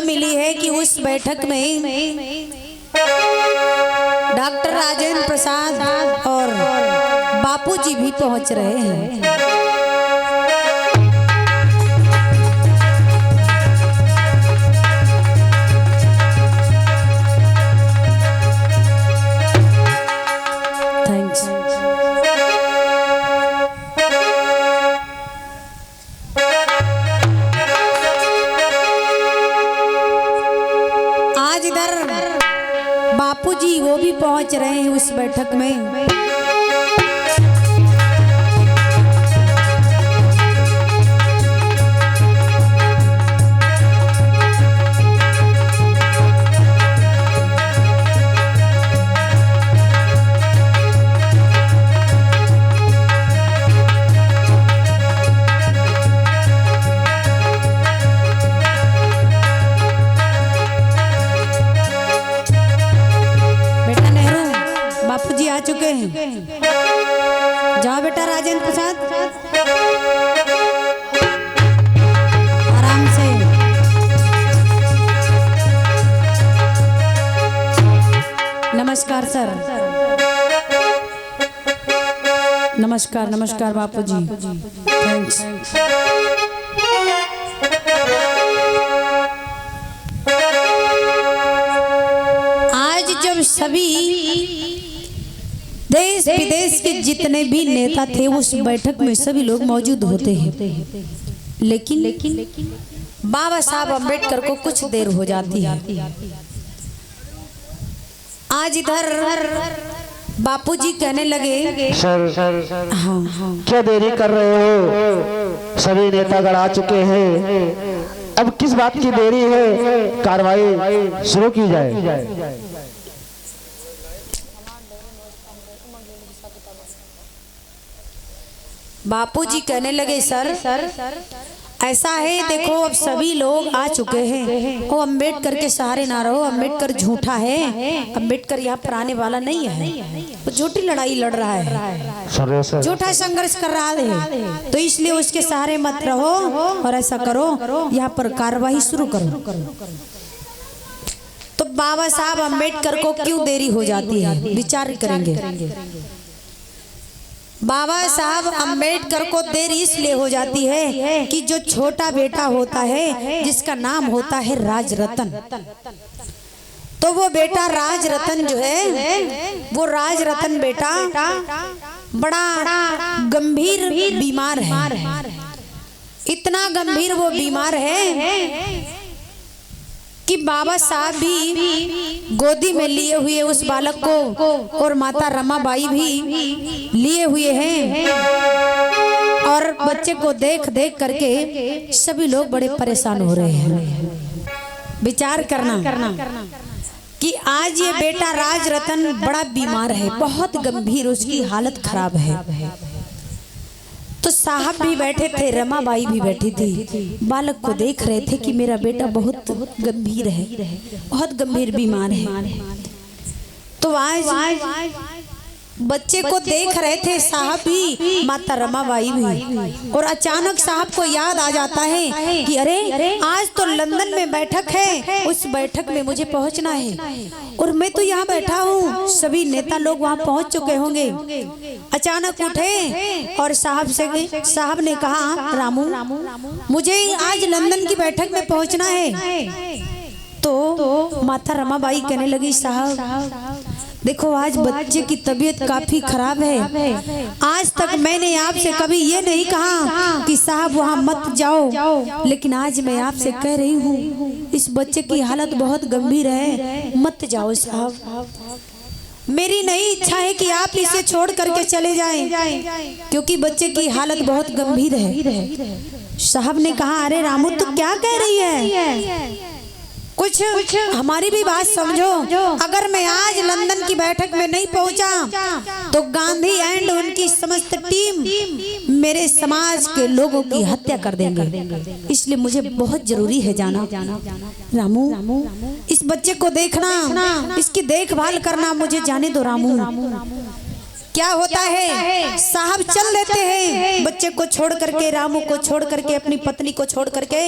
मिली है कि उस बैठक में डॉक्टर राजेंद्र प्रसाद और बापूजी भी पहुंच रहे हैं। थैंक्स। आज इधर बापूजी वो भी पहुंच रहे हैं उस बैठक में। बापूजी आ चुके हैं। जाओ बेटा राजेंद्र प्रसाद, आराम से। नमस्कार सर। नमस्कार नमस्कार बापूजी। थैंक्स। आज जब सभी देश विदेश के जितने भी नेता थे उस बैठक में सभी लोग मौजूद होते हैं, लेकिन बाबा साहब अम्बेडकर को कुछ देर हो जाती है। आज इधर बापूजी कहने लगे, सर हाँ, क्या देरी कर रहे हो? सभी नेतागण आ चुके हैं, अब किस बात की देरी है? कार्रवाई शुरू की जाए। बापूजी कहने लगे, सर ऐसा है, देखो अब सभी लोग आ चुके हैं। वो अम्बेडकर के सहारे ना रहो, अम्बेडकर झूठा है, अम्बेडकर यहाँ पर आने वाला नहीं है, वो झूठी लड़ाई लड़ रहा है, झूठा संघर्ष कर रहा है, तो इसलिए उसके सहारे मत रहो और ऐसा करो यहाँ पर कार्रवाई शुरू करो। तो बाबा साहब अम्बेडकर को क्यों देरी हो जाती है, विचार करेंगे। बाबा साहब अम्बेडकर को देर इसलिए हो जाती है कि जो छोटा बेटा होता है जिसका नाम होता है राजरतन, तो वो बेटा राजरतन जो है, वो राजरतन बेटा बड़ा गंभीर बीमार है। इतना गंभीर वो बीमार है कि बाबा साहब भी गोदी में लिए हुए उस बालक को और माता रमाबाई भी लिए हुए हैं, और बच्चे को देख देख करके सभी लोग बड़े परेशान हो रहे हैं। विचार करना कि आज ये बेटा राजरतन बड़ा बीमार है, बहुत गंभीर उसकी हालत खराब है। तो साहब भी बैठे थे, रमाबाई भी बैठी थी, बालक को देख रहे थे कि मेरा बेटा बहुत गंभीर है, बहुत गंभीर बीमार है। तो आज बच्चे को देख रहे थे साहब भी, माता रमाबाई भी, और अचानक साहब को याद आ जाता है कि अरे आज तो लंदन में बैठक है, उस बैठक में मुझे पहुंचना है और मैं तो यहाँ बैठा हूँ, सभी नेता लोग वहाँ पहुँच चुके होंगे। अचानक उठे और साहब ने कहा, रामू मुझे आज लंदन की बैठक में पहुँचना है। तो माता रमाबाई कहने लगी, साहब देखो आज बच्चे की तबीयत काफी खराब है, आज तक मैंने आपसे कभी ये नहीं कहा कि साहब वहाँ मत जाओ, लेकिन आज मैं आपसे कह रही हूँ इस बच्चे की हालत बहुत गंभीर है, मत जाओ साहब। मेरी नहीं इच्छा है कि आप इसे छोड़ करके चले जाएं, क्योंकि बच्चे की हालत बहुत गंभीर है। साहब ने कहा, अरे रामू तू क्या कह रही है, कुछ हमारी भी बात समझो। अगर मैं आज लंदन की बैठक में नहीं पहुंचा तो गांधी एंड उनकी समस्त टीम मेरे समाज के लोगों की हत्या कर देंगे, इसलिए मुझे बहुत जरूरी है जाना। रामू इस बच्चे को देखना, इसकी देखभाल करना, मुझे जाने दो रामू। क्या होता है, साहब चल देते हैं बच्चे को छोड़ करके, रामू को छोड़ करके, अपनी पत्नी को छोड़ करके,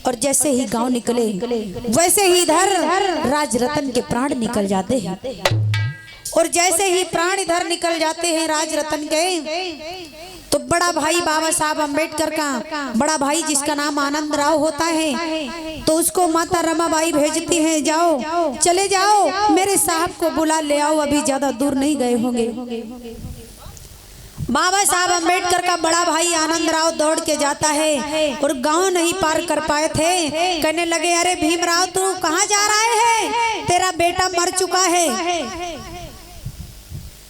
और जैसे ही गांव निकले वैसे ही इधर राज रतन के प्राण निकल जाते हैं। और जैसे ही प्राण इधर निकल जाते हैं राज रतन के, तो बड़ा भाई बाबा साहब अम्बेडकर का बड़ा भाई जिसका नाम आनंद राव होता है, तो उसको माता रमाबाई भेजती हैं, जाओ चले जाओ मेरे साहब को बुला ले आओ, अभी ज्यादा दूर नहीं गए होंगे। बाबा साहब अम्बेडकर का बड़ा भाई आनंद राव दौड़ के जाता है और गांव नहीं पार कर पाए थे, कहने लगे अरे भीमराव तू कहाँ जा रहा है, तेरा बेटा मर चुका है,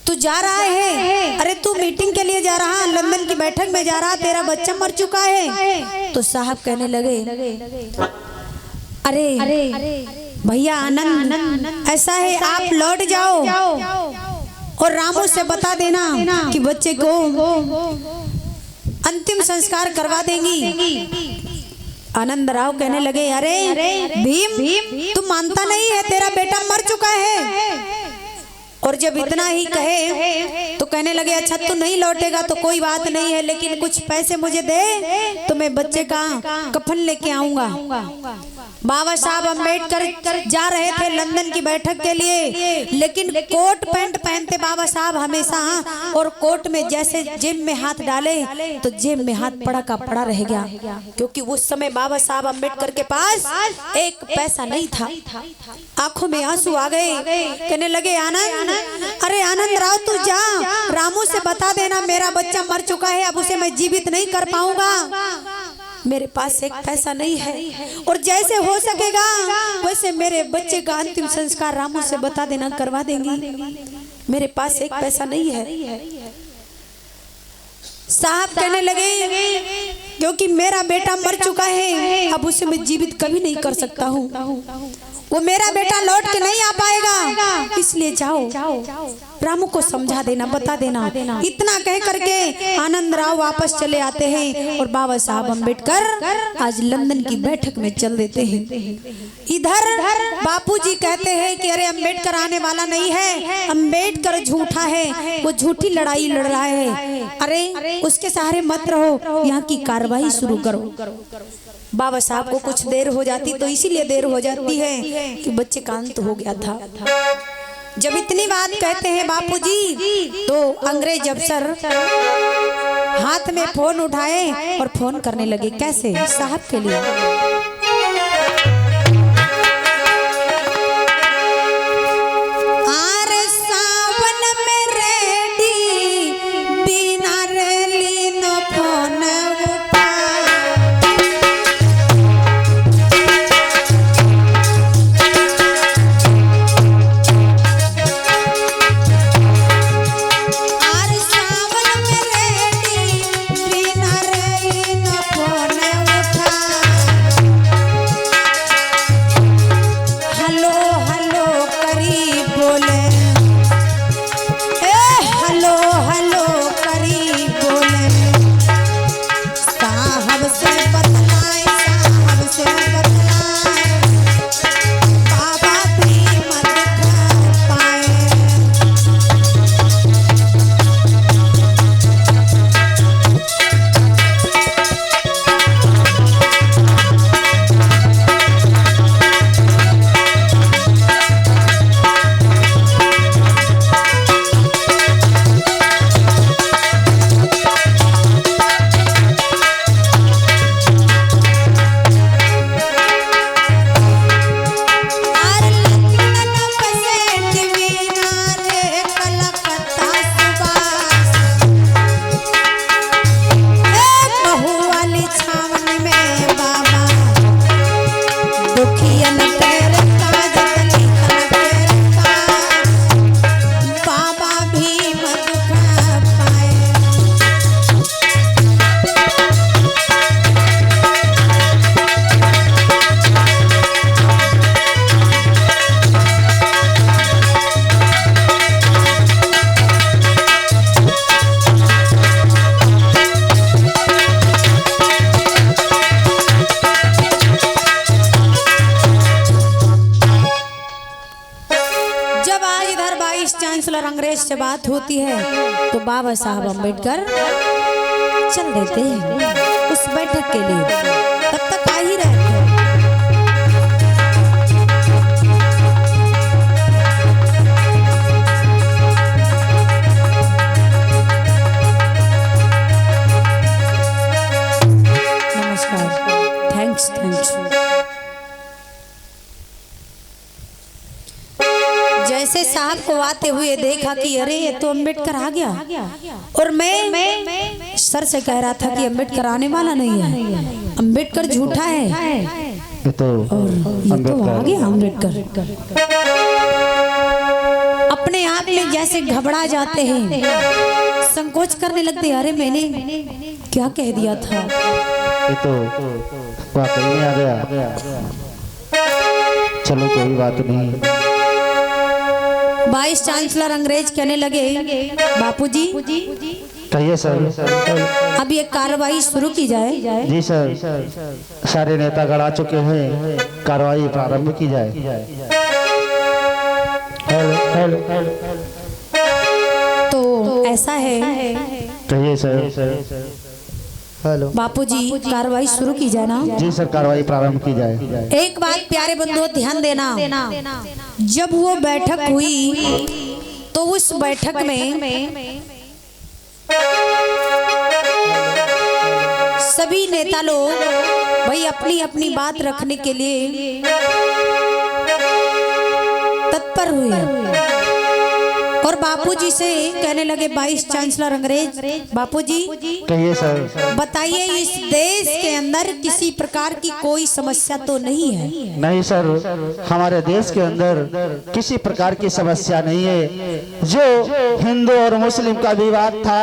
तू जा रहा है, अरे तू मीटिंग के लिए जा रहा, लंदन की बैठक में जा रहा, तेरा बच्चा मर चुका है। तो साहब कहने लगे अरे भैया आनंद ऐसा है, आप लौट जाओ और रामू से बता देना कि बच्चे को अंतिम संस्कार करवा देंगी। आनंद राव कहने लगे अरे भीम तू मानता नहीं है, तेरा बेटा मर चुका है। और जब इतना ही कहे तो कहने लगे अच्छा तू नहीं लौटेगा तो कोई बात नहीं है, लेकिन कुछ पैसे मुझे दे तो मैं बच्चे का कफन लेके आऊंगा। बाबा साहब अम्बेडकर जा रहे थे लंदन की बैठक के लिए, लेकिन कोट पैंट पहनते बाबा साहब हमेशा, और कोट में जैसे जेब में हाथ डाले तो जेब में हाथ पड़ा का पड़ा रह गया, क्योंकि उस समय बाबा साहब अम्बेडकर के पास एक पैसा नहीं था। आंखों में आंसू आ गए, कहने लगे आनंद अरे आनंद राव तू जा, रामू से बता देना मेरा बच्चा मर चुका है, अब उसे मैं जीवित नहीं कर पाऊंगा, मेरे पास एक पैसा नहीं है, और जैसे हो सकेगा वैसे मेरे बच्चे का अंतिम संस्कार रामू से बता देना करवा देंगी, मेरे पास एक पैसा नहीं है। साहब कहने लगे क्योंकि मेरा बेटा मर चुका है, अब उसे मैं जीवित कभी नहीं कर सकता हूँ, वो मेरा बेटा लौट के नहीं आ पाएगा, इसलिए जाओ रामू को समझा देना, बता देना। इतना कह करके आनंद राव वापस चले आते हैं और बाबा साहब अम्बेडकर आज लंदन की बैठक में चल देते हैं। इधर बापूजी कहते हैं कि अरे अम्बेडकर आने वाला नहीं है, अम्बेडकर झूठा है, वो झूठी लड़ाई लड़ रहा है, अरे उसके सहारे मत रहो, यहाँ की कार्रवाई शुरू करो। बाबा साहब को कुछ देर हो जाती तो इसीलिए देर हो जाती है कि बच्चे का अंत हो गया था। जब इतनी बात कहते हैं बापूजी तो अंग्रेज अफसर हाथ में फोन उठाए और फोन करने लगे, कैसे साहब के लिए। से बात होती है तो बाबा साहब अम्बेडकर चल देते हैं उस बैठक के लिए, तब तक आ ही रहे थे। थैंक्स। जैसे साहब को आते हुए देखा कि अरे ये तो अम्बेडकर आ गया, और मैं सर से कह रहा था कि अम्बेडकर आने वाला नहीं है, अम्बेडकर झूठा है, ये तो आ गया अम्बेडकर। अपने आप में जैसे घबरा जाते हैं, संकोच करने लगते, अरे मैंने क्या कह दिया था, ये तो वाकई में आ गया। चलो कोई बात नहीं। वाइस चांसलर अंग्रेज कहने लगे, बापूजी कहिए सर। अब ये कार्रवाई शुरू की जाए। जी सर, सारे नेतागण आ चुके हैं, कार्रवाई प्रारंभ की जाए। तो ऐसा है, कहिए सर। हेलो बापूजी, कार्रवाई शुरू की जाए ना। जी सर, कार्रवाई प्रारंभ की जाए। एक बात प्यारे बंधुओं ध्यान देना, जब वो बैठक हुई तो उस बैठक में सभी नेता लोग भाई अपनी अपनी बात रखने के लिए तत्पर हुए और बापूजी से कहने लगे, वाइस चांसलर अंग्रेज, बापूजी कहिए सर। बताइए इस देश के अंदर किसी प्रकार की कोई समस्या तो नहीं है? नहीं सर, हमारे देश के अंदर किसी प्रकार की समस्या नहीं है। जो हिंदू और मुस्लिम का विवाद था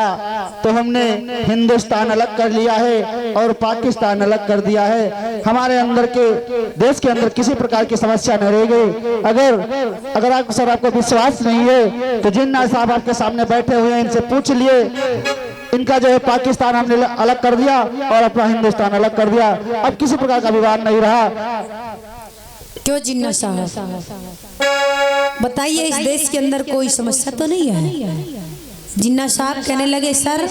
तो हमने हिंदुस्तान अलग कर लिया है और पाकिस्तान अलग कर दिया है। हमारे अंदर के देश के अंदर किसी प्रकार की समस्या नहीं रह गई। अगर आप सर आपको विश्वास नहीं है तो जिन्ना साहब आपके सामने बैठे हुए हैं, इनसे पूछ लिए। इनका जो है पाकिस्तान हमने अलग कर दिया और अपना हिंदुस्तान अलग कर दिया। अब किसी प्रकार का विवाद नहीं रहा। क्यों जिन्ना साहब बताइए, इस देश के अंदर कोई समस्या तो नहीं है? जिन्ना साहब कहने लगे, सर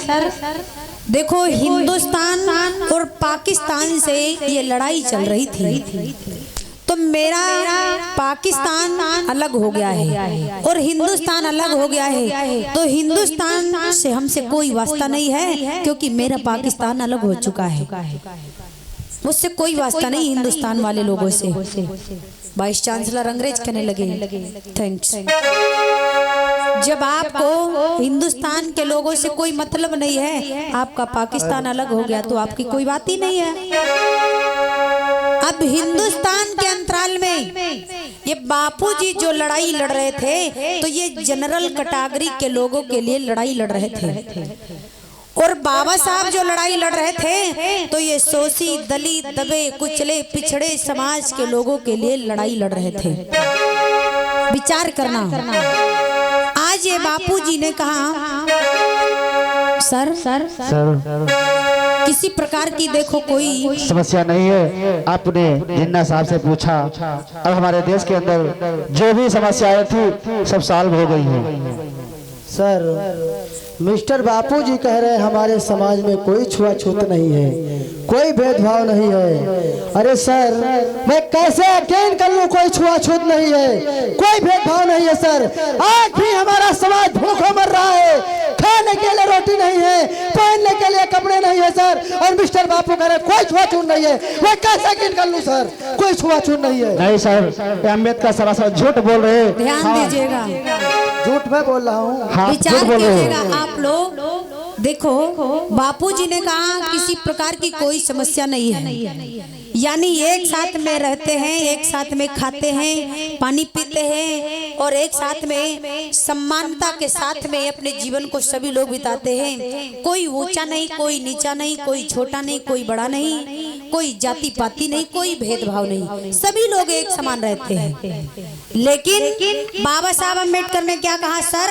देखो, हिंदुस्तान और पाकिस्तान से ये लड़ाई चल रही थी तो मेरा पाकिस्तान अलग हो गया है और हिंदुस्तान अलग हो गया है, तो हिंदुस्तान से हमसे कोई वास्ता नहीं है क्योंकि मेरा पाकिस्तान अलग हो चुका है। मुझसे कोई वास्ता नहीं हिंदुस्तान वाले लोगों से। वाइस चांसलर अंग्रेज कहने लगे, थैंक्स। जब आपको हिंदुस्तान के लोगों से कोई मतलब नहीं है, आपका पाकिस्तान अलग हो गया तो आपकी कोई बात ही नहीं है। अब हिंदुस्तान के अंतराल में ये बापूजी जो लड़ाई लड़ रहे थे तो ये जनरल कैटेगरी के लोगों के लिए लड़ाई लड़ रहे थे, और बाबा साहब जो लड़ाई लड़ रहे थे तो ये शोषी, दलित, दबे, कुचले, पिछड़े समाज के लोगों के लिए लड़ाई लड़ रहे थे। विचार करना। आज ये बापूजी ने कहा, सर किसी प्रकार की देखो कोई समस्या नहीं है। आपने जिन्ना साहब से पूछा, अब हमारे देश के अंदर जो भी समस्याएं थी सब सॉल्व हो गई हैं। सर मिस्टर बापूजी कह रहे हैं हमारे समाज में कोई छुआछूत नहीं है, कोई भेदभाव नहीं है। अरे सर मैं कैसे यकीन कर लूं कोई छुआछूत नहीं है, कोई भेदभाव नहीं है। सर आज भी हमारा समाज भूखा मर रहा है, खाने के लिए रोटी नहीं है, पहनने के लिए कपड़े नहीं है सर, और मिस्टर बापू कह रहे कोई छुआछूत नहीं है। मैं कैसे यकीन कर लूं सर कोई छुआछूत नहीं है? नहीं सर, अम्बेडकर सरासर झूठ बोल रहे हैं। ध्यान दीजिएगा, झूठ मैं बोल रहा हूँ। हाँ, विचार कीजिएगा आप लोग। देखो, बापूजी ने कहा किसी प्रकार की कोई समस्या नहीं है, यानी एक साथ में रहते हैं, एक साथ में खाते हैं, पानी पीते हैं और एक साथ में सम्मानता के साथ में अपने जीवन को सभी लोग बिताते हैं। कोई ऊंचा नहीं, कोई नीचा नहीं, कोई छोटा नहीं, कोई बड़ा नहीं, कोई जाति पाति नहीं, कोई भेदभाव नहीं, सभी लोग एक समान रहते हैं। लेकिन बाबा साहब अम्बेडकर ने क्या कहा? सर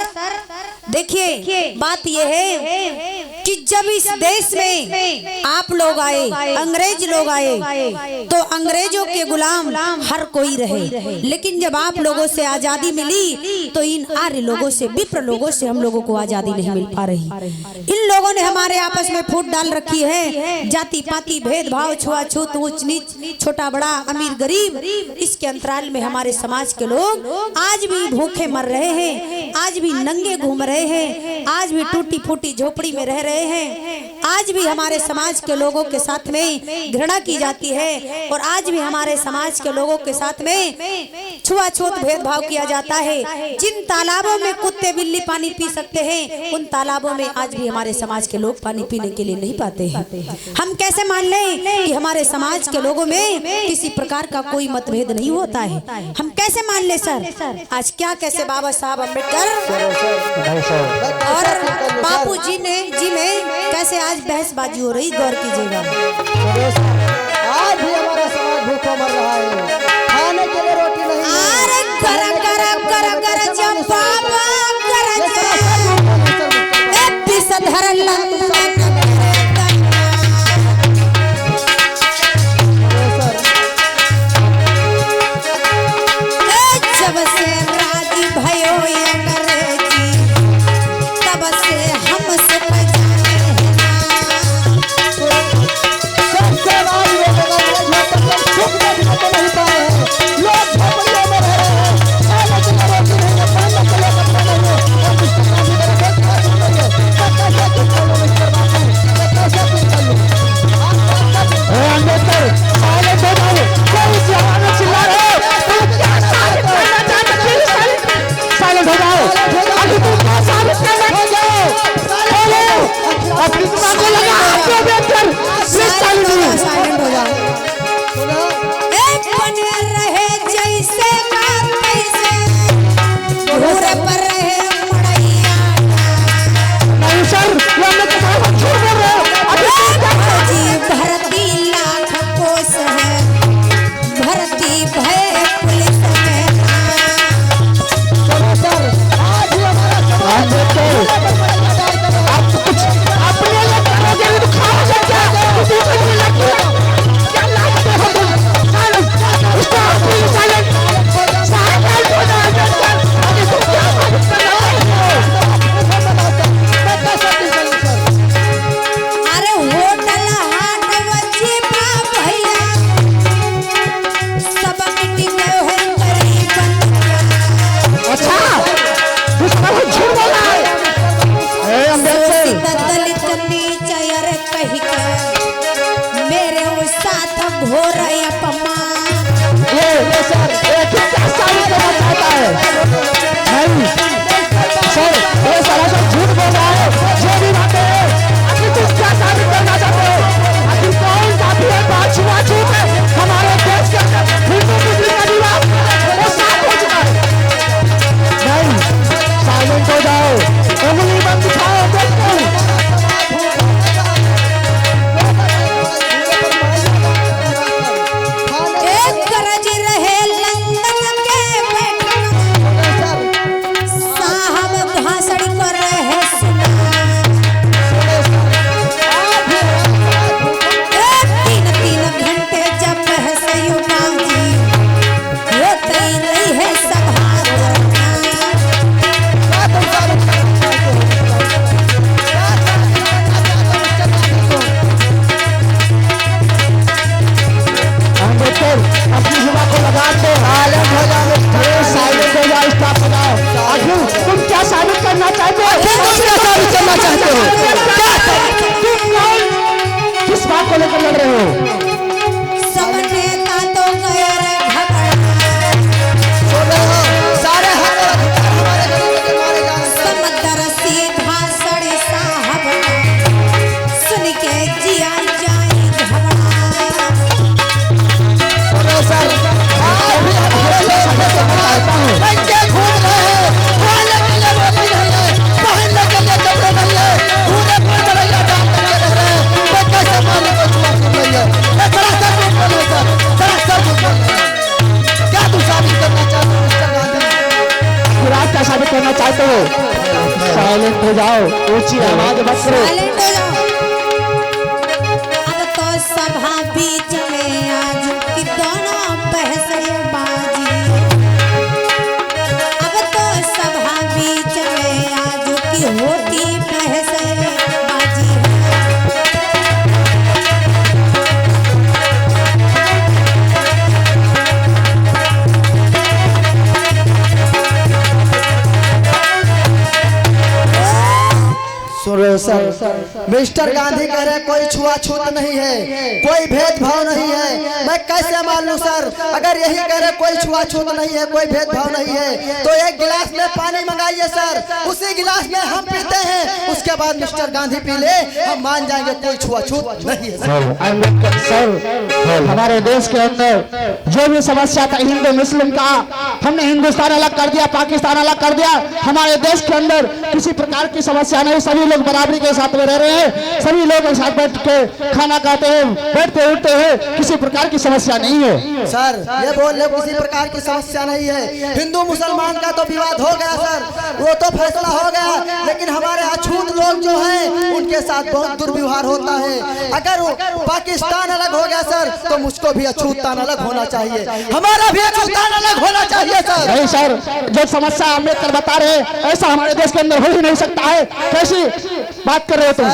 देखिए, बात यह है कि जब इस देश में आप लोग आए, अंग्रेज लोग आए, तो अंग्रेजों के गुलाम हर कोई रहे, लेकिन जब आप लोगों से आजादी मिली तो इन आर्य लोगों से, विप्र लोगों से हम लोगों को आजादी नहीं मिल पा रही। इन लोगों ने हमारे आपस में फूट डाल रखी है, जाति पाति भेदभाव, छुआछूत, ऊंच नीच, छोटा बड़ा, अमीर गरीब, इसके अंतराल में हमारे समाज के लोग आज भी भूखे मर रहे हैं, आज भी नंगे घूम रहे हैं, आज भी टूटी फूटी झोपड़ी में रह रहे हैं, आज भी हमारे समाज के लोगों के साथ में घृणा की जाती है, और आज भी हमारे समाज के लोगों के साथ में छुआछूत भेदभाव किया जाता है। जिन तालाबों में कुत्ते बिल्ली पानी पी सकते हैं, उन तालाबों में आज भी हमारे समाज के लोग पानी पीने के लिए नहीं पाते हैं। हम कैसे मान लें कि हमारे समाज के लोगों में किसी प्रकार का कोई मतभेद नहीं होता है? हम कैसे मान ले सर? आज क्या कैसे बाबा साहब अम्बेडकर और बापू जी में कैसे आज बहसबाजी हो रही, गौर कीजिएगा। आज भी हमारा समाज भूखा मर रहा है, खाने के लिए रोटी नहीं है। अरे गरम गरम गरम गरम जब बाबा गरज विषधर लंदन जब से राजी भयो अंग्रेजी, तब से हमसे पहचाने हैं सबसे बड़ी सुख देखने को नहीं पाए हैं, लोग झोपड़ियों में रह रहे हैं, खाने के लिए रोटी नहीं है, खाने के लिए कपड़ा नहीं है, और कुछ करने के लिए ऊंची आवाज मत करो। साइलेंट हो जाओ। अब तो सभा बीच में आज की दोनों पैसे बाजी। अब तो सभा बीच में आज की होती पैसे बाजी। सुन रहे हो सर, मिस्टर गांधी कह रहे कोई छुआछूत नहीं है, कोई भेदभाव नहीं है। मैं कैसे मान लूं सर, अगर यही कह रहे कोई छुआछूत नहीं है, कोई भेदभाव नहीं है, तो एक गिलास में पानी मंगाइए सर, उसी गिलास में हम पीते हैं, उसके बाद मिस्टर गांधी पी ले, हम मान जाएंगे कोई छुआछूत नहीं है सर। हमारे देश के अंदर जो भी समस्या था हिंदू मुस्लिम का, हमने हिंदुस्तान अलग कर दिया, पाकिस्तान अलग कर दिया। हमारे देश के अंदर किसी प्रकार की समस्या नहीं, सभी लोग बराबरी के साथ में रह रहे हैं, सभी लोग एक साथ बैठ के खाना खाते हैं, बैठते उठते हैं, किसी प्रकार की समस्या नहीं है। सर ये बोल रहे किसी प्रकार की समस्या नहीं है। हिंदू मुसलमान का तो विवाद हो गया सर, वो तो फैसला हो गया, लेकिन हमारे अछूत लोग जो हैं उनके साथ बहुत दुर्व्यवहार होता है। अगर पाकिस्तान अलग हो गया सर, तो मुझको भी अछूततान अलग होना चाहिए, हमारा भी अछूततान अलग होना चाहिए सर। नहीं सर, जो समस्या अम्बेडकर बता रहे हैं ऐसा हमारे देश के अंदर हो ही नहीं सकता है। कैसी बात कर रहे हो तुम?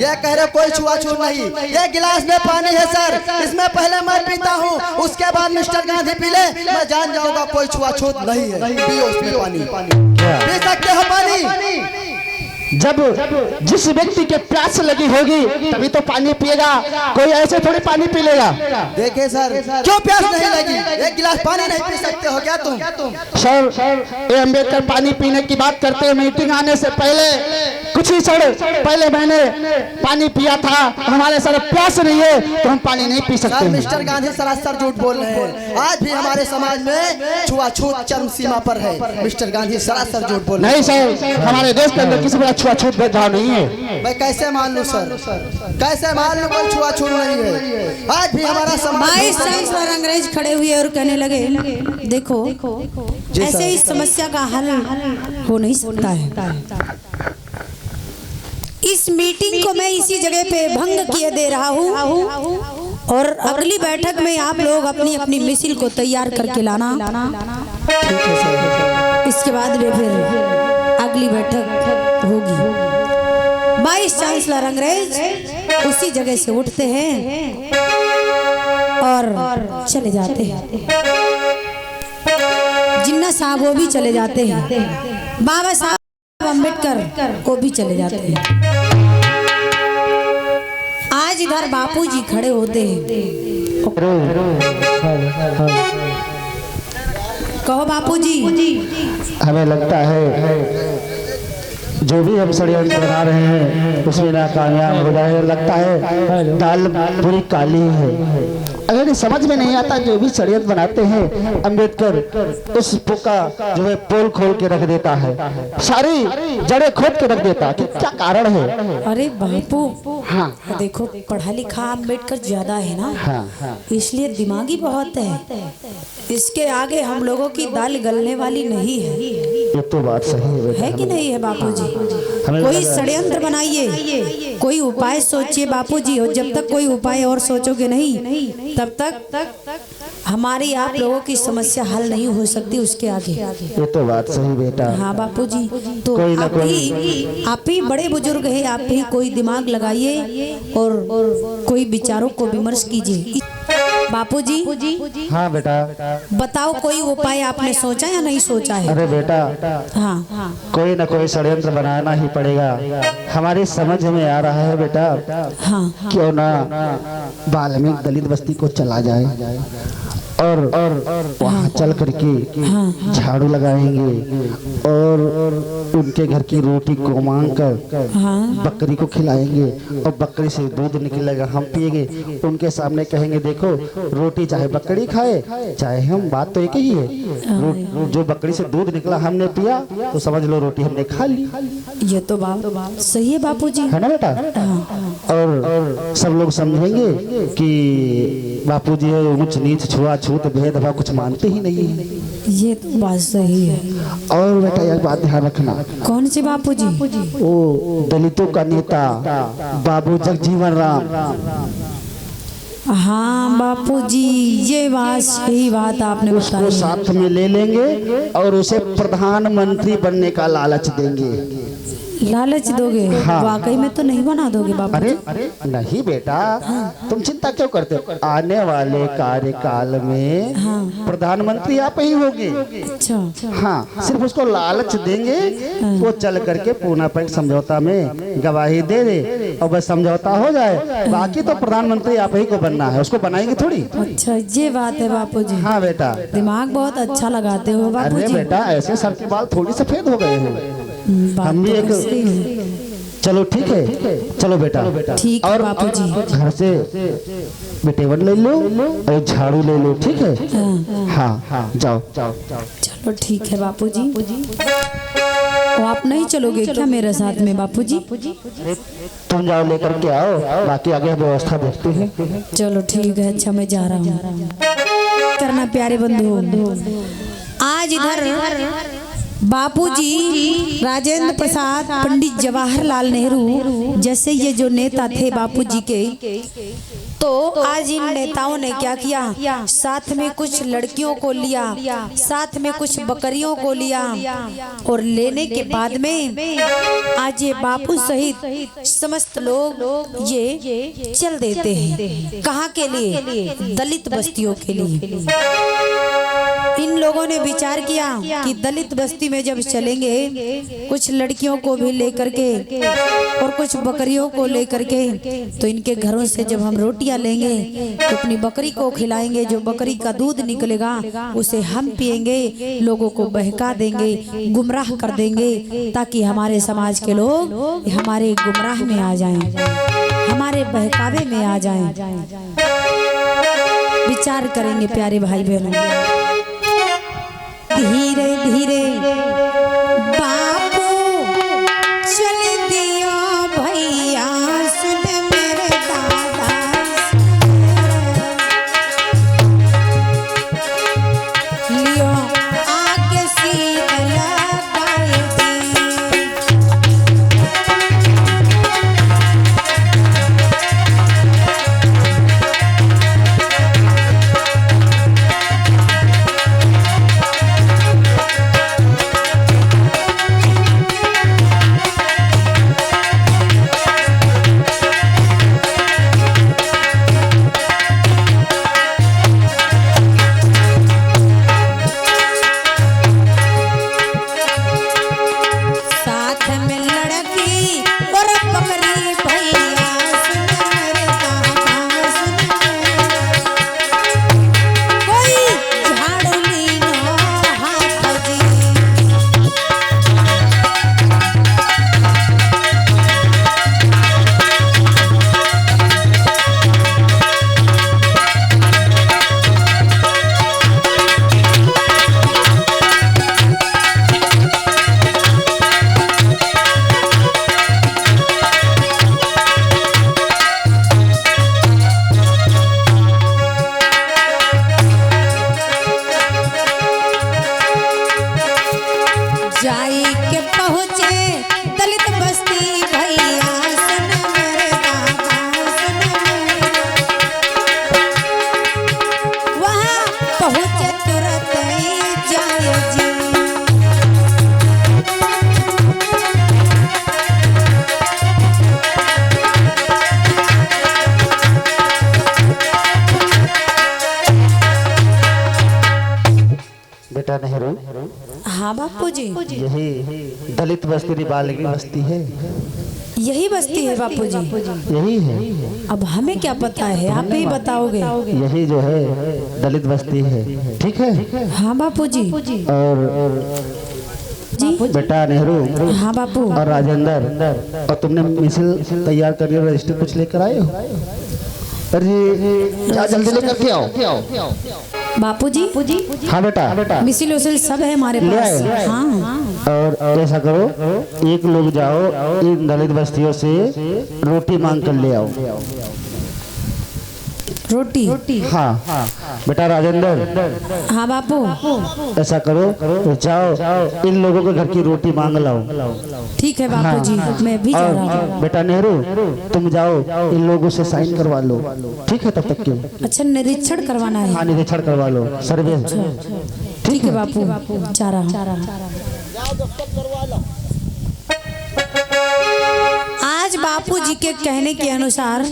ये कह रहे कोई छुआछूत नहीं, ये गिलास में पानी है सर, इसमें पहले मैं पीता हूँ, उसके बाद मिस्टर गांधी पी ले, मैं जान जाऊंगा कोई छुआछूत नहीं है। पियो उसमें पानी, पी सकते हो पानी। जब जिस व्यक्ति के प्यास लगी होगी तभी तो पानी पिएगा, कोई ऐसे थोड़ी पानी पी लेगा। देखिए सर, क्यों प्यास नहीं लगी, एक गिलास पानी नहीं पी सकते हो क्या तुम? सर ये अम्बेडकर पानी पीने की बात करते हैं। मीटिंग आने से पहले कुछ ही क्षण पहले मैंने पानी पिया था, हमारे सर प्यास नहीं है तो हम पानी नहीं पी सकते। सर मिस्टर गांधी सरासर झूठ बोल रहे हैं, आज भी हमारे समाज में छुआछूत चरम सीमा पर है। मिस्टर गांधी सरासर झूठ बोल रहे हैं। नहीं सर, हमारे देश के अंदर किसी छुआछूत भेदभाव नहीं है। मैं कैसे मान लूं सर, कैसे मान लूं कोई छुआछूत नहीं है? आज भी हमारा समाज और अंग्रेज खड़े हुए और कहने लगे देखो ऐसे इस समस्या का हल हो नहीं सकता है। इस मीटिंग को मैं इसी जगह पे भंग किए दे रहा हूँ और अगली बैठक में आप लोग अपनी अपनी मिसिल को तैयार करके लाना। इसके बाद में फिर अगली बैठक होगी। वाइस चांसलर अंग्रेज उसी जगह से उठते हैं और चले जाते हैं। जिन्ना साहब वो भी चले जाते हैं, बाबा साहब अम्बेडकर वो भी चले जाते हैं। आज इधर बापूजी खड़े होते हैं। कहो बापूजी, हमें लगता है जो भी हम षड्यंत्र बना रहे हैं उसमें नाकामयाब हो जाए। लगता है दाल पूरी काली है। अगर समझ में नहीं आता जो भी षड्यंत्र बनाते हैं, अम्बेडकर उस का जो है पोल खोल के रख देता है, सारी जड़ें खोद के रख देता है। क्या कारण है? अरे बापू हाँ देखो पढ़ा लिखा अम्बेडकर ज्यादा है ना, हाँ। इसलिए दिमागी बहुत है। इसके आगे हम लोगों की दाल गलने वाली नहीं है। ये तो बात सही है कि नहीं है बापूजी? कोई षड्यंत्र बनाइए, कोई उपाय सोचिए बापूजी, और जब तक कोई उपाय और सोचोगे नहीं तब तक हमारी आप लोगों की समस्या हल नहीं हो सकती उसके आगे। ये तो बात सही बेटा। हाँ बापूजी, तो आप ही बड़े बुजुर्ग हैं, आप ही कोई दिमाग लगाइए और कोई विचारों को विमर्श कीजिए। बापूजी हाँ बेटा बताओ कोई उपाय आपने सोचा या नहीं सोचा है? अरे बेटा हाँ कोई ना कोई षड्यंत्र बनाना ही पड़ेगा। हमारी समझ में आ रहा है बेटा, हाँ क्यों ना वाल्मीकि दलित बस्ती को चला जाए और वहाँ चल करके झाड़ू लगाएंगे और उनके घर की रोटी को मांग कर बकरी को खिलाएंगे और बकरी से दूध निकलेगा, हम पिएंगे। उनके सामने कहेंगे देखो रोटी चाहे बकरी खाए चाहे हम, बात तो एक ही है। जो बकरी से दूध निकला हमने पिया तो समझ लो रोटी हमने खा ली। ये तो बात सही है बापूजी, है ना बेटा? और सब लोग समझेंगे कि बापूजी है ऊंच नीच छुआ छूत भेदभाव कुछ मानते ही नहीं है। ये तो बात सही है। और बेटा एक बात ध्यान रखना, कौन सी बापूजी? वो दलितों का नेता बाबू जगजीवन राम, हाँ बापूजी, ये बात सही बात आपने उसको बताई। साथ में ले लेंगे और उसे प्रधानमंत्री बनने का लालच देंगे। लालच दोगे? हाँ। वाकई में तो नहीं बना दोगे बापू? अरे नहीं बेटा, तुम चिंता क्यों करते हो? आने वाले कार्यकाल में प्रधानमंत्री आप ही होंगे। अच्छा। हाँ, सिर्फ उसको लालच देंगे, वो चल करके पूना पर समझौता में गवाही दे दे और बस समझौता हो जाए। बाकी तो प्रधानमंत्री आप ही को बनना है, उसको बनाएंगे थोड़ी। अच्छा, ये बात है बापूजी। हाँ बेटा, दिमाग बहुत अच्छा लगाते हो अरे बापूजी। बेटा ऐसे सर के बाल थोड़ी सफेद हो गए हैं। बात हम भी तो एक, सही है। चलो ठीक है, चलो बेटा ठीक है और बापूजी। घर से बेटेवन ले लो और झाड़ू ले लो, ठीक है? हाँ हाँ, जाओ जाओ जाओ। चलो ठीक है बापूजी। तो आप नहीं चलोगे क्या मेरे साथ में बापूजी? तुम जाओ लेकर के आओ, बाकी आगे व्यवस्था देखते हैं। चलो ठीक है। अच्छा, मैं जा रहा हूँ। करना प्यारे बंधु, आज इधर बापूजी राजेंद्र प्रसाद, पंडित जवाहरलाल नेहरू जैसे ये जो नेता थे बापूजी के, तो आज इन नेताओं ने क्या किया, साथ में कुछ लड़कियों को लिया, साथ में कुछ बकरियों को लिया, और लेने के बाद में आज ये बापू सहित समस्त लोग ये चल देते हैं। कहाँ के लिए? दलित बस्तियों के लिए। इन लोगों ने विचार किया कि दलित बस्ती में जब चलेंगे, कुछ लड़कियों को भी लेकर के और कुछ बकरियों को लेकर के, तो इनके घरों से जब हम रोटियां लेंगे तो अपनी बकरी को खिलाएंगे। जो बकरी का दूध निकलेगा उसे हम पिएंगे, लोगों को बहका देंगे, गुमराह कर देंगे, ताकि हमारे समाज के लोग हमारे गुमराह में आ जाएं, हमारे बहकावे में आ जाएं। विचार करेंगे प्यारे भाई बहनों। धीरे धीरे बापू चल दियो भैया, सुन मेरे दादा, लियो आके सीध लगाई दी। जाई के पहुँचे दलित बस्ती भैया, सुन मेरे दादा, सुन मेरे। वहाँ पहुँचे तुरंत ही जाए जी। बेटा नेहरू, हाँ बापूजी, यही दलित बस्ती बालगी बस्ती है, यही बस्ती है बापूजी। यही है। अब हमें क्या पता है, आप ही बताओगे। यही जो है दलित बस्ती है, ठीक है? हाँ बापूजी। और जी बेटा नेहरू हाँ बापू। और राजेंद्र, और तुमने मिसल तैयार कर लिया, रजिस्टर कुछ लेकर आए हो? अरे जा जल्दी लेकर के आओ। बापूजी हाँ बेटा, मिसिल उसिल सब है हमारे ले पास। आए? हाँ और ऐसा करो, एक लोग जाओ इन दलित बस्तियों से रोटी मांग कर ले आओ। रोटी। हाँ बेटा राजेंद्र, हाँ बापू। ऐसा करो, जाओ इन लोगों के घर की रोटी मांग लाओ। ठीक है बापू जी, मैं भी जा रहा हूँ। और बेटा नेहरू, तुम जाओ इन लोगों से साइन करवा लो, ठीक है? तब तक क्यों? अच्छा, निरीक्षण करवाना है? हाँ निरीक्षण करवा लो, सर्वे। ठीक है बापू, जा रहा हूँ। आज बापू जी के कहने के अनुसार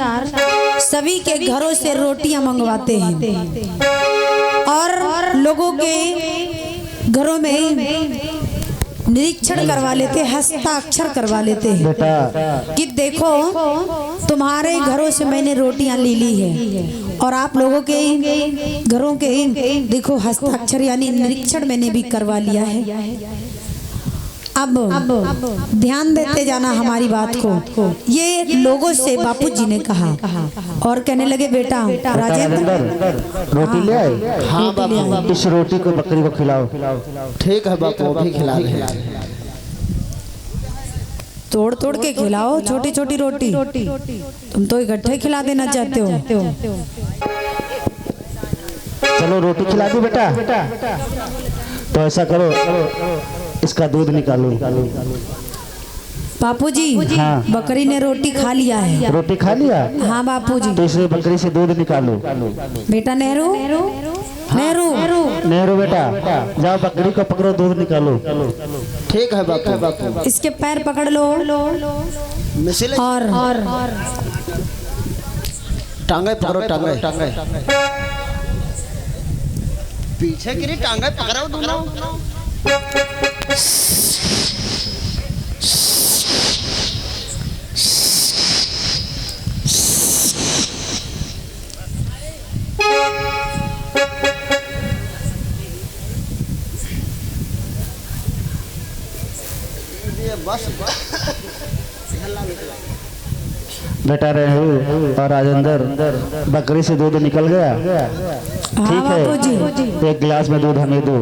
सभी के घरों से रोटियां मंगवाते हैं और लोगों के घरों में निरीक्षण करवा लेते, हस्ताक्षर करवा लेते हैं बेटा कि देखो तुम्हारे घरों से मैंने रोटियां ले ली है और आप लोगों के घरों के देखो हस्ताक्षर यानी निरीक्षण मैंने भी करवा लिया है। अब ध्यान देते जाना हमारी बात को। ये लोगों से बापू जी ने कहा और कहने लगे बेटा राजेंद्र, रोटी ले आए? हाँ बापू। इस रोटी को बकरी को खिलाओ। ठीक है बापू, अभी खिला रहे। तोड़ तोड़ के खिलाओ छोटी छोटी रोटी, तुम तो इकट्ठे खिला देना चाहते हो। चलो रोटी खिला दी बेटा। तो ऐसा करो, इसका दूध निकालो। बापू जी, हाँ। बकरी ने रोटी खा लिया है। रोटी खा लिया? हाँ बापू जी। तो इसे बकरी से दूध निकालो। बेटा नेहरू, नेहरू, नेहरू बेटा, जाओ बकरी को पकड़ो, दूध निकालो। ठीक है बापू। इसके पैर पकड़ लो और टांगे पकड़ो, टांगे पीछे गिरी, टांगे पकड़ो दोनों। बेटा नेहरू और राजेंद्र, बकरी से दूध निकल गया। ठीक है, एक गिलास में दूध हमें दो।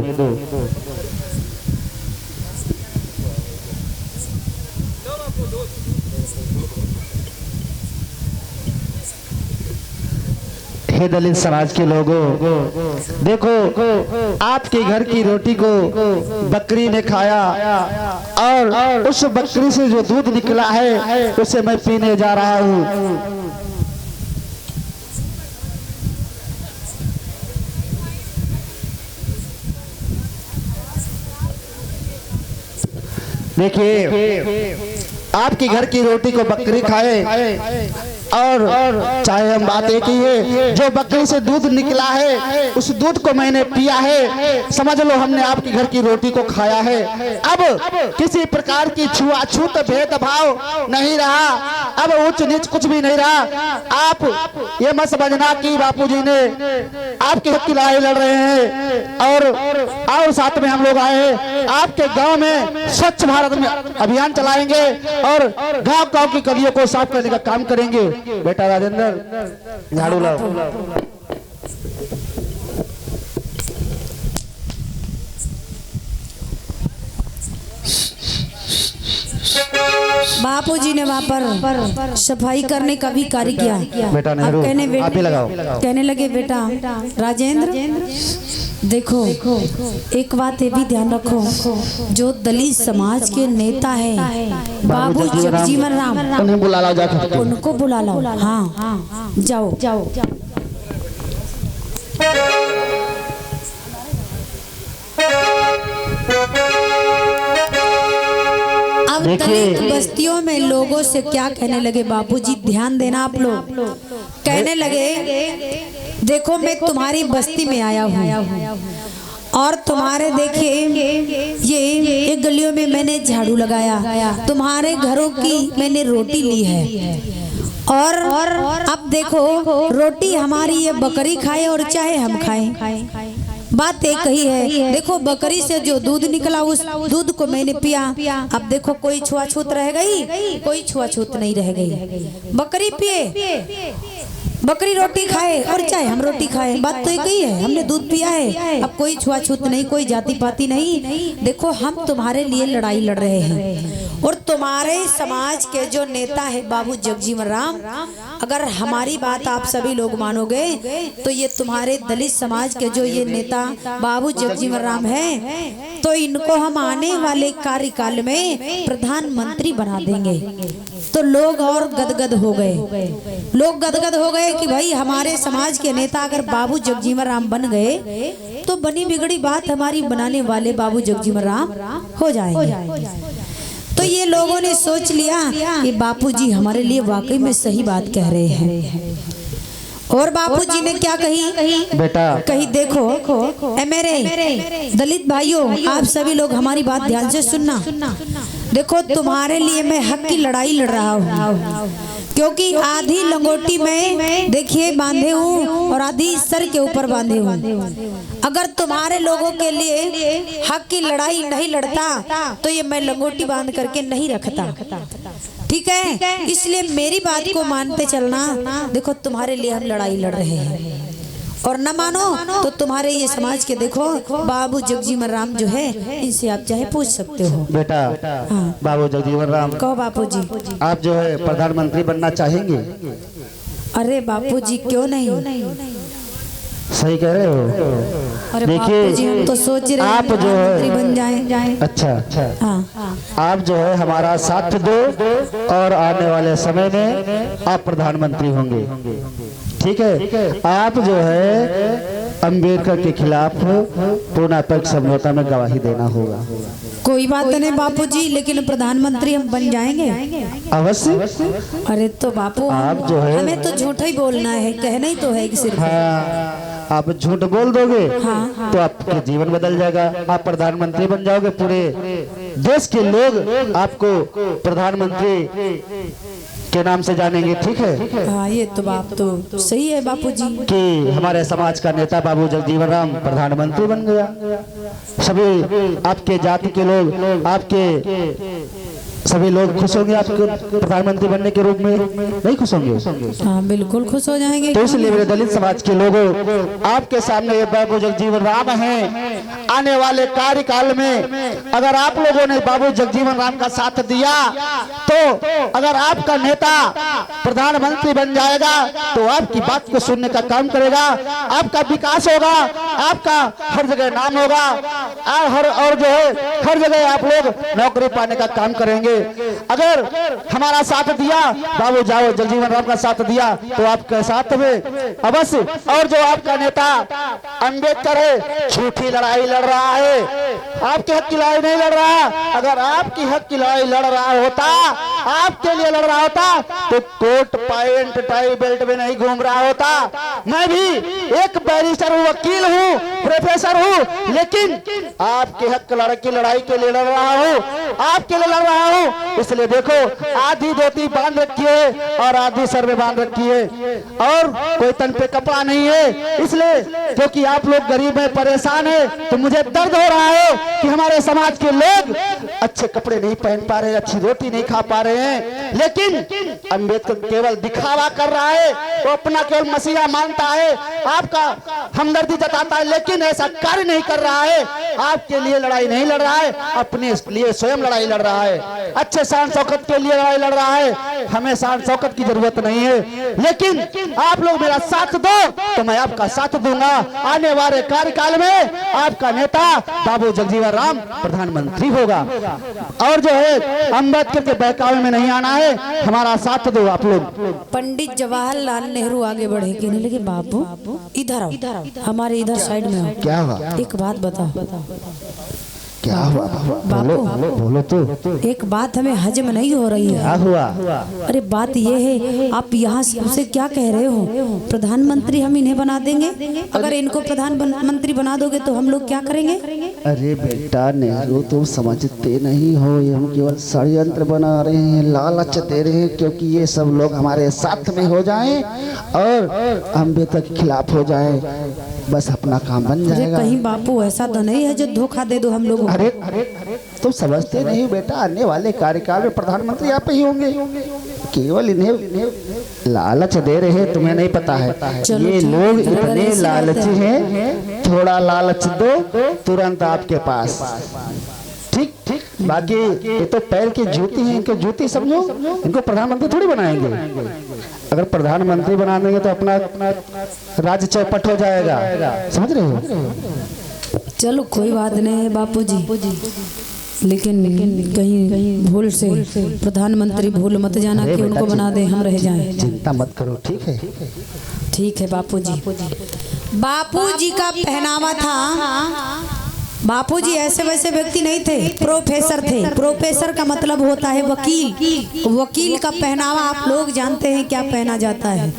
हे दलित समाज के लोगों, देखो आपके घर की रोटी को बकरी ने खाया और उस बकरी से जो दूध निकला है उसे मैं पीने जा रहा हूँ। देखिए, आपके घर की रोटी को बकरी खाए और चाहे हम बात एक ही है, जो बकरी से दूध निकला है उस दूध को मैंने पिया है, समझ लो हमने आपके घर की रोटी को खाया है। अब किसी प्रकार की छुआछूत भेदभाव नहीं रहा, अब उच्च नीच कुछ भी नहीं रहा। आप ये मत समझना कि बापूजी ने आपके हक की लड़ाई लड़ रहे हैं और साथ में हम लोग आए हैं। आपके गांव में स्वच्छ भारत में अभियान चलाएंगे और गांव गांव की गलियों को साफ करने का काम करेंगे। बेटा राजेंद्र, झाड़ू लाओ। बापू जी ने वहाँ पर सफाई करने का भी कार्य किया। बेटा नेहरू, आप ही लगाओ। कहने लगे बेटा राजेंद्र, देखो एक बात ये भी ध्यान रखो, जो दलित समाज के नेता है बाबू जगजीवन राम, उन्हें बुला लाओ, जाकर उनको बुला लाओ। हाँ जाओ जाओ। अब दलित बस्तियों में लोगों से क्या कहने लगे बापूजी, ध्यान देना आप लोग। कहने लगे देखो मैं तुम्हारी बस्ती में आया हूँ और तुम्हारे देखिए ये गलियों में मैंने झाड़ू लगाया, तुम्हारे घरों की मैंने रोटी ली है और अब देखो रोटी हमारी ये बकरी खाए और चाहे हम खाएं, बात एक ही है। देखो बकरी से जो दूध निकला उस दूध को मैंने पिया, अब देखो कोई छुआछूत रह गई, कोई छुआछूत नहीं रह गई। बकरी पिए, बकरी रोटी खाए और चाहे हम रोटी खाए, बात तो एक ही है। हमने दूध पिया है, अब कोई छुआछूत नहीं, कोई जाति पाति नहीं। देखो हम तुम्हारे लिए लड़ाई लड़ रहे हैं और तुम्हारे समाज के जो नेता है बाबू जगजीवन राम, अगर हमारी बात आप सभी लोग मानोगे तो ये तुम्हारे दलित समाज के जो ये नेता बाबू जगजीवन राम है, तो इनको हम आने वाले कार्यकाल में प्रधानमंत्री बना देंगे। तो लोग और गदगद हो गए, लोग गदगद हो गए कि भाई हमारे समाज के नेता अगर बाबू जगजीवन राम बन गए तो बनी बिगड़ी बात हमारी बनाने वाले बाबू जगजीवन राम हो जाएंगे। तो ये लोगों ने सोच लिया कि बापूजी हमारे लिए वाकई में सही बात कह रहे हैं। और बापूजी ने क्या कही बेटा कही, देखो ए मेरे दलित भाइयों, आप सभी लोग हमारी बात ध्यान से सुनना। देखो तुम्हारे लिए मैं हक की लड़ाई लड़ रहा हूँ, क्योंकि आधी लंगोटी में देखिए बांधे हूँ और आधी सर के ऊपर बांधे हूँ। अगर तुम्हारे लोगों के लिए हक की लड़ाई नहीं लड़ता तो ये मैं लंगोटी बांध करके नहीं रखता, ठीक है। इसलिए मेरी बात को मानते चलना। देखो तुम्हारे लिए हम लड़ाई लड़ रहे हैं, और न मानो तो तुम्हारे ये समाज के देखो बाबू जगजीवन राम जो है, इनसे आप चाहे पूछ सकते हो। बेटा हाँ। बाबू जगजीवन राम, कहो बापूजी, आप जो है प्रधानमंत्री बनना चाहेंगे? अरे बापूजी क्यों नहीं, सही कह रहे हो। अरे देखिए, बापूजी हम तो सोच रहे हैं आप जो प्रधानमंत्री है बन जाएं। अच्छा हाँ, आप जो है हमारा साथ दो और आने वाले समय में आप प्रधानमंत्री होंगे, ठीक है। आप जो है अंबेडकर के खिलाफ पूर्ण पक्ष समझौता में गवाही देना होगा। कोई बात नहीं बापूजी, लेकिन प्रधानमंत्री हम बन जाएंगे अवश्य। अरे तो बापू आप जो है हमें तो झूठा ही बोलना है, कहना ही तो है कि सिर्फ। हाँ, आप झूठ बोल दोगे तो आपका जीवन बदल जाएगा, आप प्रधानमंत्री बन जाओगे। पूरे देश के लोग आपको प्रधानमंत्री के नाम से जानेंगे, ठीक है। हाँ, ये तो बात तो सही है बापूजी कि हमारे समाज का नेता बाबू जगजीवन राम प्रधानमंत्री बन गया। सभी आपके जाति के लोग, आपके सभी लोग खुश होंगे आपको प्रधानमंत्री बनने के रूप में, नहीं खुश होंगे? हाँ बिल्कुल खुश हो जाएंगे। तो इसलिए मेरे दलित समाज के लोगों, आपके सामने ये बाबू जगजीवन राम हैं। आने वाले कार्यकाल में अगर आप लोगों ने बाबू जगजीवन राम का साथ दिया तो अगर आपका नेता प्रधानमंत्री बन जाएगा तो आपकी बात को सुनने का काम करेगा, आपका विकास होगा, आपका हर जगह नाम होगा, और जो है हर जगह आप लोग नौकरी पाने का काम करेंगे। अगर हमारा साथ दिया, बाबू जाओ जगजीवन राम का साथ दिया तो आपके साथ में अवश्य। और जो आपका नेता अंबेडकर है, झूठी लड़ाई लड़ रहा है, आपके हक की लड़ाई नहीं लड़ रहा। अगर आपकी हक की लड़ाई लड़ रहा होता, आपके लिए लड़ रहा होता तो कोट पैंट टाई बेल्ट में नहीं घूम रहा होता। मैं भी एक बैरिस्टर हूँ, वकील हूँ, प्रोफेसर हूँ, लेकिन आपके हक की लड़ाई के लिए लड़ रहा हूँ, आपके लिए लड़ रहा हूँ। इसलिए देखो, आधी धोती बांध रखी है और आधी सर में बांध रखी है, और कोई तन पे कपड़ा नहीं है। इसलिए क्योंकि आप लोग गरीब हैं, परेशान है, तो मुझे दर्द हो रहा है कि हमारे समाज के लोग अच्छे कपड़े नहीं पहन पा रहे, अच्छी रोटी नहीं खा पा रहे हैं। लेकिन अंबेडकर केवल दिखावा कर रहा है, वो अपना केवल मसीहा मानता है, आपका हमदर्दी जताता है, लेकिन ऐसा कार्य नहीं कर रहा है। आपके लिए लड़ाई नहीं लड़ रहा है, अपने लिए स्वयं लड़ाई लड़ रहा है, अच्छे शान शौकत के लिए लड़ाई लड़ रहा है। हमें शान शौकत की जरूरत नहीं है, लेकिन आप लोग मेरा साथ दो तो मैं आपका साथ दूंगा। आने वाले कार्यकाल में आपका नेता बाबू जगजीवन राम प्रधानमंत्री होगा। और जो है अम्बेडकर के बहकावे में नहीं आना है, हमारा साथ दो आप लोग। पंडित जवाहरलाल नेहरू आगे बढ़े कि नहीं, लेकिन बाबू इधर आओ, हमारे इधर साइड में आओ। क्या हुआ? एक बात बताओ। क्या हुआ? बापू बोलो तो। एक बात हमें हजम नहीं हो रही है। क्या हुआ? अरे बात ये है, आप यहाँ से क्या कह रहे हो? प्रधानमंत्री हम इन्हें बना देंगे, अगर इनको प्रधानमंत्री बना दोगे तो हम लोग क्या करेंगे? अरे बेटा नेहरू, तुम समझते नहीं हो, ये हम केवल षड्यंत्र बना रहे हैं, लालच दे रहे हैं, क्योंकि ये सब लोग हमारे साथ में हो जाएं और अम्बेडकर के खिलाफ हो जाएं, बस अपना काम बन जाएगा। कहीं बापू ऐसा तो नहीं है जो धोखा दे दो हम लोगों को? अरे तुम समझते नहीं बेटा, आने वाले कार्यकाल में प्रधानमंत्री आप ही होंगे। केवल इन्हें लालच दे रहे हैं, तुम्हें नहीं पता है। ये लोग इतने लालची हैं, थोड़ा लालच दो तुरंत आपके पास, ठीक ठीक। बाकी ये तो पैर की जूती है, इनको जूती समझो, इनको प्रधानमंत्री थोड़ी बनाएंगे। अगर प्रधानमंत्री बना देंगे तो अपना राज्य चौपट हो जाएगा, समझ रहे हो। चलो कोई बात नहीं है बापूजी, लेकिन कहीं भूल से प्रधानमंत्री भूल मत जाना कि उनको बना दे हम रह जाएं। चिंता मत करो, ठीक है। ठीक है बापूजी। बापूजी का पहनावा था, बापूजी ऐसे वैसे व्यक्ति नहीं थे, प्रोफेसर थे। प्रोफेसर का मतलब होता है वकील। वकील का पहनावा आप लोग जानते हैं क्या पहना जाता है,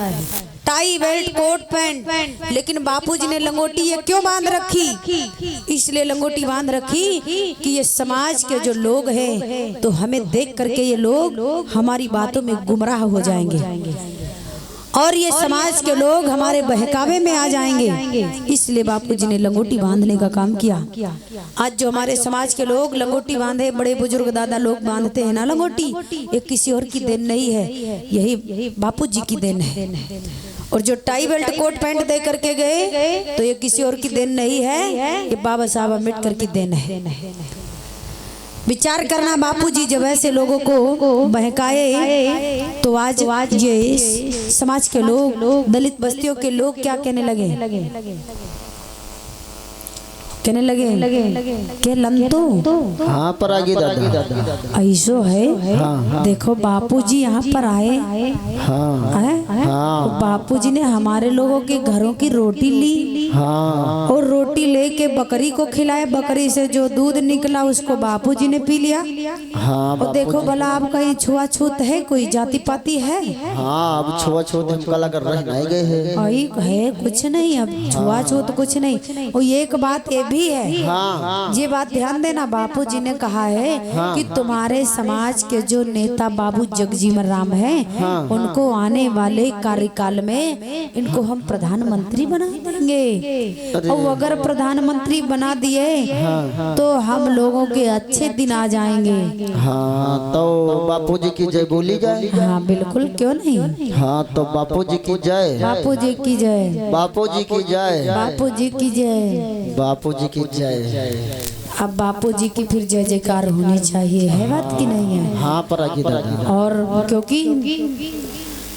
टाई बेल्ट कोट पैंट। लेकिन बापूजी ने लंगोटी ये क्यों बांध रखी? इसलिए लंगोटी बांध रखी कि ये समाज के जो लोग हैं तो हमें देख करके ये लोग हमारी बातों में गुमराह हो जाएंगे और ये समाज के लोग हमारे बहकावे में आ जाएंगे। इसलिए बापूजी ने लंगोटी बांधने का काम किया। आज जो हमारे समाज के लोग लंगोटी बांधे, बड़े बुजुर्ग दादा लोग बांधते हैं ना लंगोटी, ये किसी और की देन नहीं है, यही बापूजी की देन है। और जो टाई बेल्ट कोट पैंट दे करके गए तो ये किसी और की देन नहीं है, ये बाबा साहब अम्बेडकर की देन है। विचार करना बापूजी जब ऐसे लोगों को बहकाए तो आज ये समाज के लोग, दलित बस्तियों के लोग क्या कहने लगे के लंतो। हाँ पर आगे दादा ऐसो है। हाँ। देखो बापूजी यहाँ पर आए। हाँ। बापूजी ने हमारे लोगों के घरों की रोटी ली। हाँ। और रोटी लेके बकरी को खिलाए, बकरी से जो दूध निकला उसको बापूजी ने पी लिया। हाँ। और देखो भला आप कहीं छुआछूत है, कोई जाति पाति है? हाँ, अब छुआछूत हम कला कर रह नहीं गए है कुछ नहीं, अब छुआछूत कुछ नहीं। और एक बात ये भी है। हाँ। ये बात ध्यान देना, बापूजी ने कहा है कि तुम्हारे समाज के जो नेता बाबू जगजीवन राम हैं, उनको आने वाले कार्यकाल में इनको हम प्रधानमंत्री बना देंगे। और अगर प्रधानमंत्री बना दिए तो हम लोगों के अच्छे दिन आ जाएंगे। हाँ, तो बापूजी की जय बोली जाए। हाँ बिल्कुल, क्यों नहीं। हाँ, तो बापूजी की जय, बापूजी की जय, बापूजी की जय, बापूजी की जय, बापूजी की जय। अब बापूजी की फिर जय जयकार होनी चाहिए, है बात की नहीं है। हाँ पर आगे दादा। और क्योंकि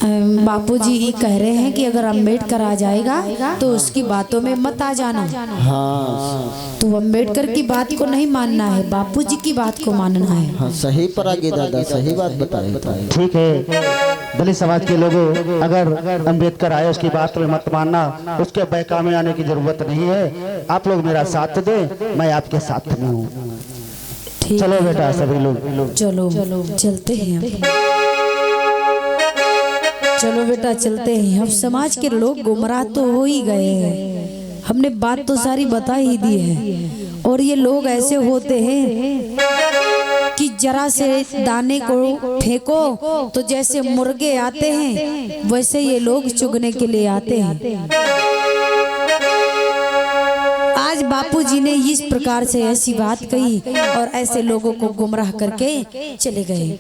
बापूजी ये कह रहे हैं कि अगर अम्बेडकर आ जाएगा तो उसकी बातों में मत आ जाना। हाँ। तो अम्बेडकर की बात को नहीं मानना है, बापूजी की बात को मानना है। हाँ, सही पर आगे दादा, सही बात बताए। ठीक है। दलित समाज के लोगों, अगर अम्बेडकर आए उसकी बात में मत मानना, उसके बहका में आने की जरूरत नहीं है। आप लोग मेरा साथ दें, मैं आपके साथ में हूँ। चलो बेटा सभी लोग, चलो चलते हैं। चलो बेटा चलते हैं। अब समाज के लोग गुमराह तो हो ही गए हैं, हमने बात तो सारी बता ही दी है। और ये लोग ऐसे होते हैं कि जरा से दाने को फेंको तो जैसे मुर्गे आते हैं वैसे ये लोग चुगने के लिए आते हैं। आज बापूजी ने इस प्रकार से ऐसी बात कही और ऐसे लोगों को गुमराह करके चले गए।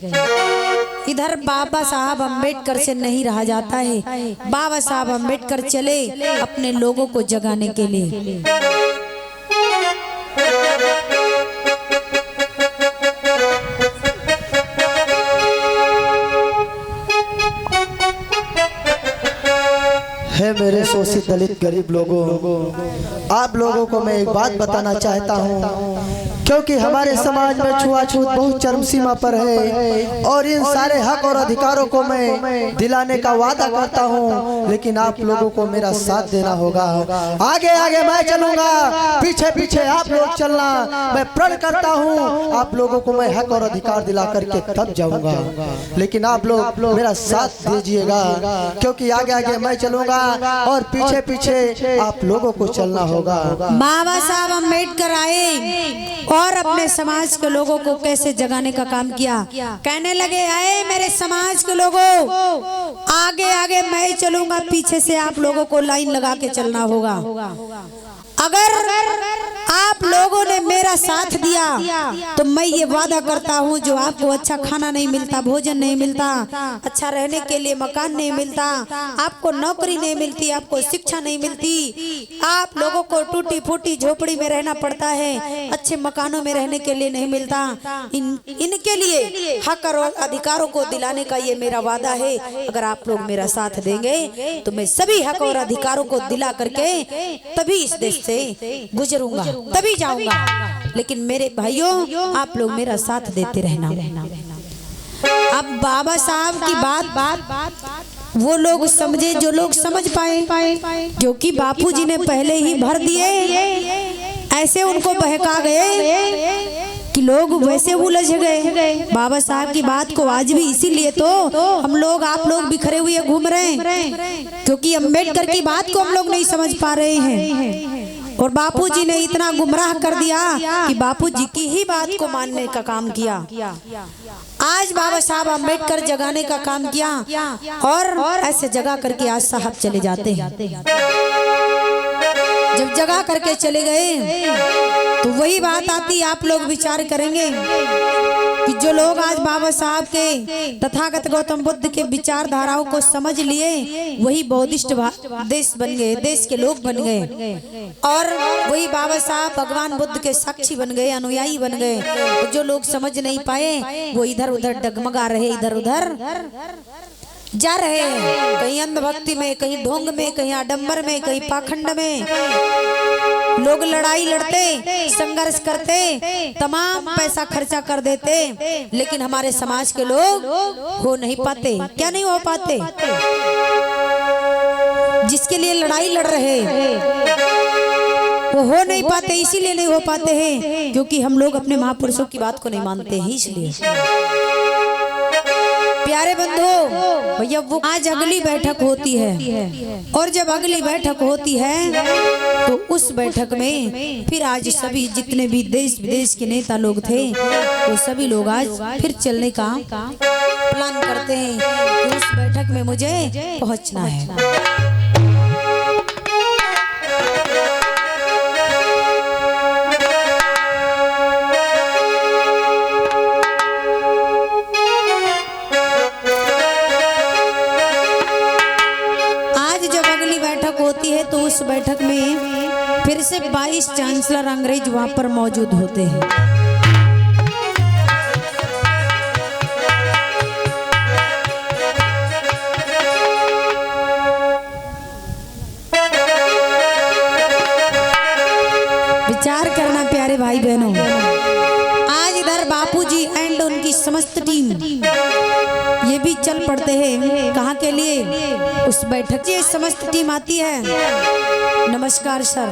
इधर बाबा साहब अम्बेडकर से नहीं रहा जाता है। बाबा साहब अम्बेडकर चले अपने लोगों को जगाने के लिए। है मेरे शोषित दलित गरीब लोगों, आप लोगों को मैं एक बात बताना चाहता हूँ, क्योंकि हमारे समाज में छुआछूत बहुत चरम सीमा पर है और इन सारे हक और अधिकारों को मैं दिलाने का वादा करता हूँ, लेकिन आप लोगों को मेरा साथ देना होगा। आगे आगे मैं चलूंगा, पीछे पीछे आप लोग चलना। मैं प्रण करता हूँ आप लोगों को मैं हक और अधिकार दिला करके तब जाऊंगा, लेकिन आप लोग मेरा साथ दीजिएगा, क्योंकि आगे आगे मैं चलूंगा और पीछे पीछे आप लोगों को चलना होगा। बाबा साहब अम्बेडकर आए और अपने समाज के लोगों को कैसे जगाने का काम किया। कहने लगे, आए मेरे समाज के लोगों, आगे आगे मैं चलूंगा, पीछे से आप लोगों को लाइन लगा के चलना होगा। अगर आप लोगों ने मेरा साथ दिया तो मैं ये वादा करता हूँ, जो आपको अच्छा खाना नहीं मिलता, भोजन नहीं मिलता, अच्छा रहने के लिए मकान नहीं मिलता, आपको नौकरी नहीं मिलती, आपको शिक्षा नहीं मिलती, आप लोगों को टूटी फूटी झोपड़ी में रहना पड़ता है, अच्छे मकानों में रहने के लिए नहीं मिलता, इनके लिए हक और अधिकारों को दिलाने का ये मेरा वादा है। अगर आप लोग मेरा साथ देंगे तो मैं सभी हक और अधिकारों को दिला करके तभी इस देश से गुजरूंगा, तभी जाऊंगा। लेकिन मेरे भाइयों, आप लोग मेरा साथ देते रहना। अब बाबा साहब की बात वो लोग समझे जो लोग समझ पाए, क्योंकि बापूजी ने पहले ही भर दिए, ऐसे उनको बहका गए कि लोग वैसे उलझ गए। बाबा साहब की बात को आज भी इसीलिए तो हम लोग, आप लोग बिखरे हुए घूम रहे हैं, क्योंकि अम्बेडकर की बात को हम लोग नहीं समझ पा रहे हैं। और बापूजी ने इतना गुमराह कर दिया कि बापूजी की ही बात को मानने का काम किया। आज बाबा साहब अम्बेडकर जगाने का काम किया, और ऐसे जगा करके आज साहब चले जाते हैं। जब जगा करके चले गए तो वही बात आती, आप लोग विचार करेंगे कि जो लोग आज बाबा साहब के तथागत गौतम बुद्ध के विचारधाराओं को समझ लिए, वही बौद्धिस्ट देश बन गए, देश के लोग बन गए, और वही बाबा साहब भगवान बुद्ध के साक्षी बन गए, अनुयायी बन गए। तो जो लोग समझ नहीं पाए वो इधर उधर डगमगा रहे, इधर उधर जा रहे हैं, कहीं अंधभक्ति में, कहीं ढोंग में, कहीं आडंबर में, कहीं पाखंड में। लोग लड़ाई लड़ते, संघर्ष करते, तमाम पैसा खर्चा कर देते, लेकिन हमारे समाज के लोग हो नहीं पाते। क्या नहीं हो पाते? जिसके लिए लड़ाई लड़ रहे वो हो नहीं पाते। इसीलिए नहीं हो पाते हैं क्योंकि हम लोग अपने महापुरुषों की बात को नहीं मानते हैं। इसलिए प्यारे बंधु भैया, वो आज अगली बैठक होती है, और जब अगली बैठक होती है तो उस बैठक में फिर आज सभी जितने भी देश विदेश के नेता लोग थे, वो सभी लोग आज फिर चलने का प्लान करते हैं कि उस बैठक में मुझे पहुंचना है। तो उस बैठक में फिर से 22 चांसलर अंग्रेज वहां पर मौजूद होते हैं। विचार करना प्यारे भाई बहनों, आज इधर बापूजी एंड उनकी समस्त टीम ये भी चल पड़ते हैं कहाँ के लिए? उस बैठक की समस्त टीम आती है। नमस्कार सर,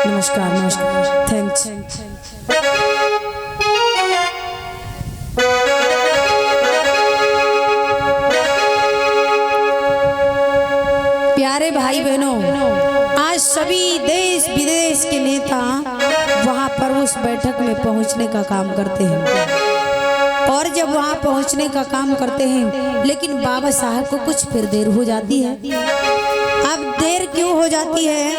नमस्कार नमस्कार, थैंक्स। प्यारे भाई बहनों, आज सभी देश विदेश के नेता वहां पर उस बैठक में पहुंचने का काम करते हैं, और जब वहां पहुंचने का काम करते हैं, लेकिन बाबा साहब को कुछ फिर देर हो जाती है। अब देर क्यों हो जाती है?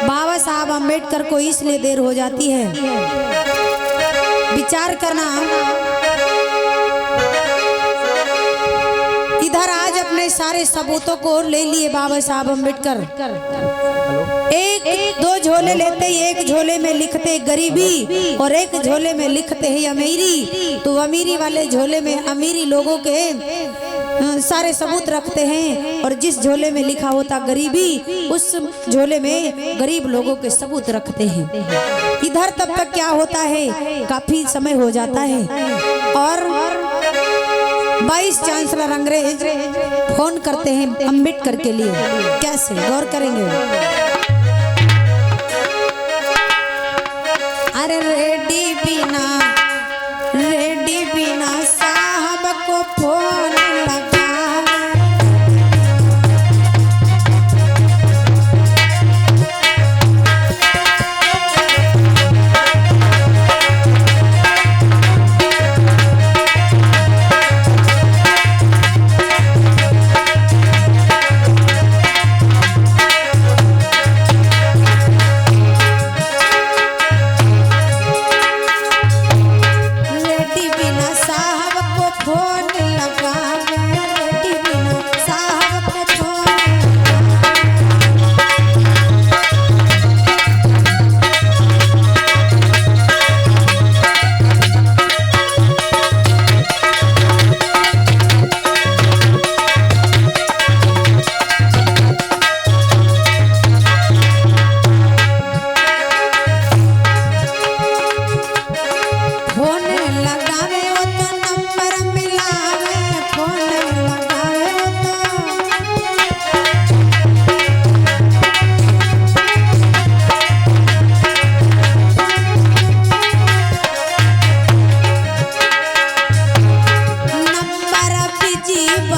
बाबा साहब अम्बेडकर को इसलिए देर हो जाती है। विचार करना, इधर आज अपने सारे सबूतों को ले लिए बाबा साहब अम्बेडकर, एक दो झोले लेते, एक झोले में लिखते गरीबी और एक झोले में लिखते हैं अमीरी। तो अमीरी वाले झोले में अमीरी लोगों के सारे सबूत रखते हैं, और जिस झोले में लिखा होता गरीबी, उस झोले में गरीब लोगों के सबूत रखते हैं। इधर तब तक क्या होता है, काफी समय हो जाता है, और 22 चांसलर अंग्रेज फोन करते हैं अम्बेडकर के लिए। कैसे? गौर करेंगे। अरे रेडी बिना साहब को फोन लगा।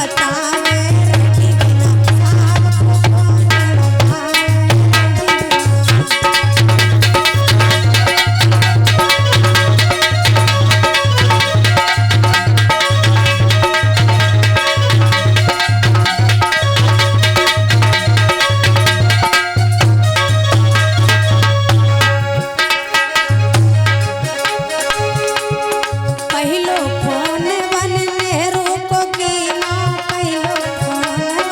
बतावे रेडी बिना साहब को कौन लुभावे। पहिलो फोन वन नेहरू को कीना पहिलो फोन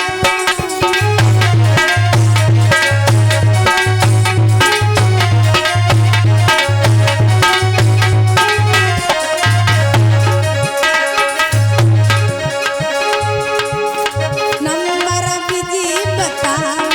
नंबर बिजी बतावे